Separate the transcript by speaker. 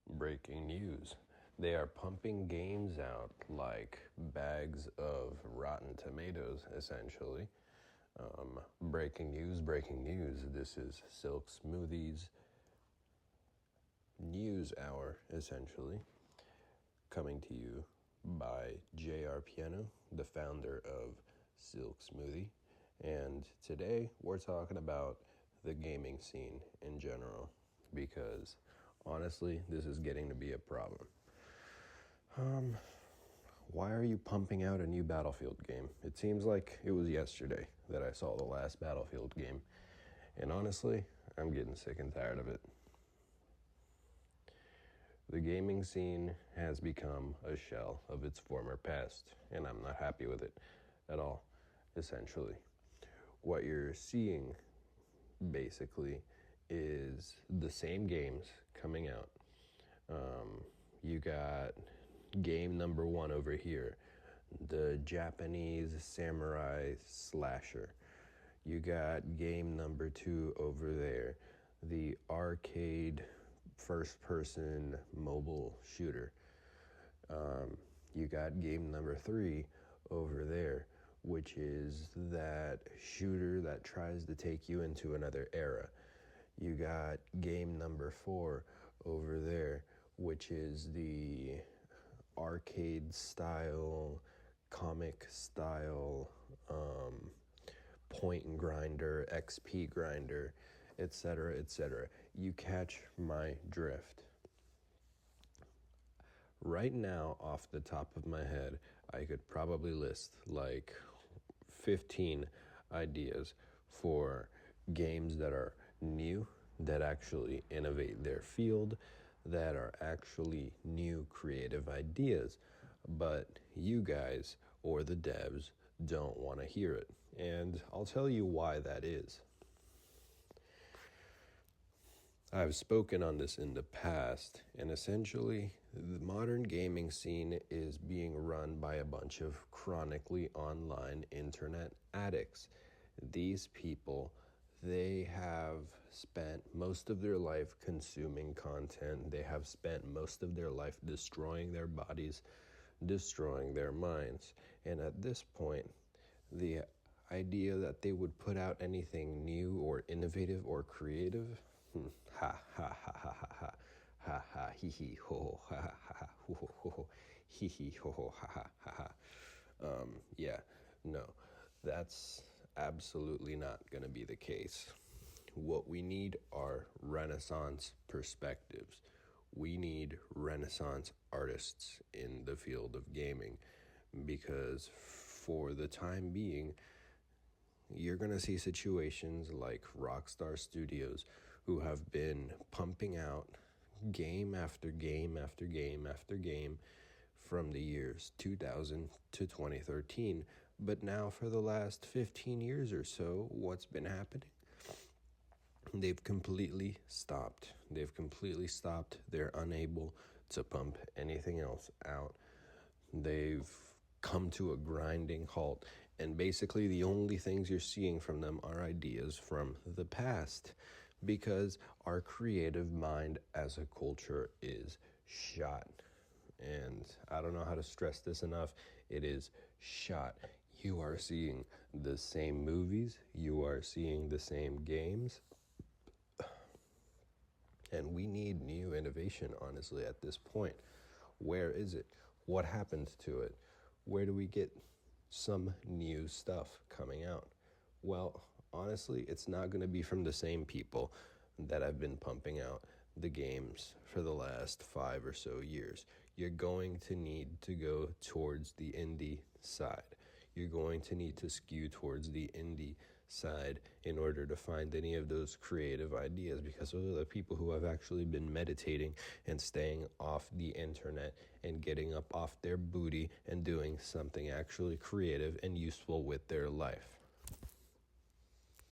Speaker 1: Breaking news. They are pumping games out like bags of rotten tomatoes, essentially. Breaking news. This is Silk Smoothies News Hour, essentially. Coming to you by J.R. Piano, the founder of Silk Smoothie. And today we're talking about the gaming scene in general, because honestly, this is getting to be a problem. Why are you pumping out a new Battlefield game? It seems like it was yesterday that I saw the last Battlefield game, and honestly, I'm getting sick and tired of it. The gaming scene has become a shell of its former past, and I'm not happy with it at all, essentially. What you're seeing, basically, is the same games coming out. You got game number 1 over here, the Japanese samurai slasher. You got game number 2 over there, the arcade first-person mobile shooter. You got game number 3 over there, which is that shooter that tries to take you into another era. You got game number 4 over there, which is the arcade style, comic style, point and grinder, XP grinder, etc., etc. You catch my drift. Right now, off the top of my head, I could probably list like 15 ideas for games that are new, that actually innovate their field, that are actually new creative ideas. But you guys, or the devs, don't want to hear it. And I'll tell you why that is. I've spoken on this in the past, and essentially, the modern gaming scene is being run by a bunch of chronically online internet addicts. These people, they have spent most of their life consuming content. They have spent most of their life destroying their bodies, destroying their minds. And at this point, the idea that they would put out anything new or innovative or creative, ha ha ha ha ha ha ha ha hee hee ho ha ha ha ho ho ho hee hee ho ho ha ha ha ha. Yeah, no, that's absolutely not going to be the case. What we need are Renaissance perspectives. We need Renaissance artists in the field of gaming, because for the time being, you're going to see situations like Rockstar Studios, who have been pumping out game after game after game after game from the years 2000 to 2013. But now for the last 15 years or so, what's been happening? They've completely stopped. They're unable to pump anything else out. They've come to a grinding halt, and basically the only things you're seeing from them are ideas from the past, because our creative mind as a culture is shot. And I don't know how to stress this enough. It is shot. You are seeing the same movies, you are seeing the same games, and we need new innovation, honestly, at this point. Where is it? What happened to it? Where do we get some new stuff coming out? Well, honestly, it's not going to be from the same people that have been pumping out the games for the last 5 or so years. You're going to need to go towards the indie side. You're going to need to skew towards the indie side in order to find any of those creative ideas, because those are the people who have actually been meditating and staying off the internet and getting up off their booty and doing something actually creative and useful with their life.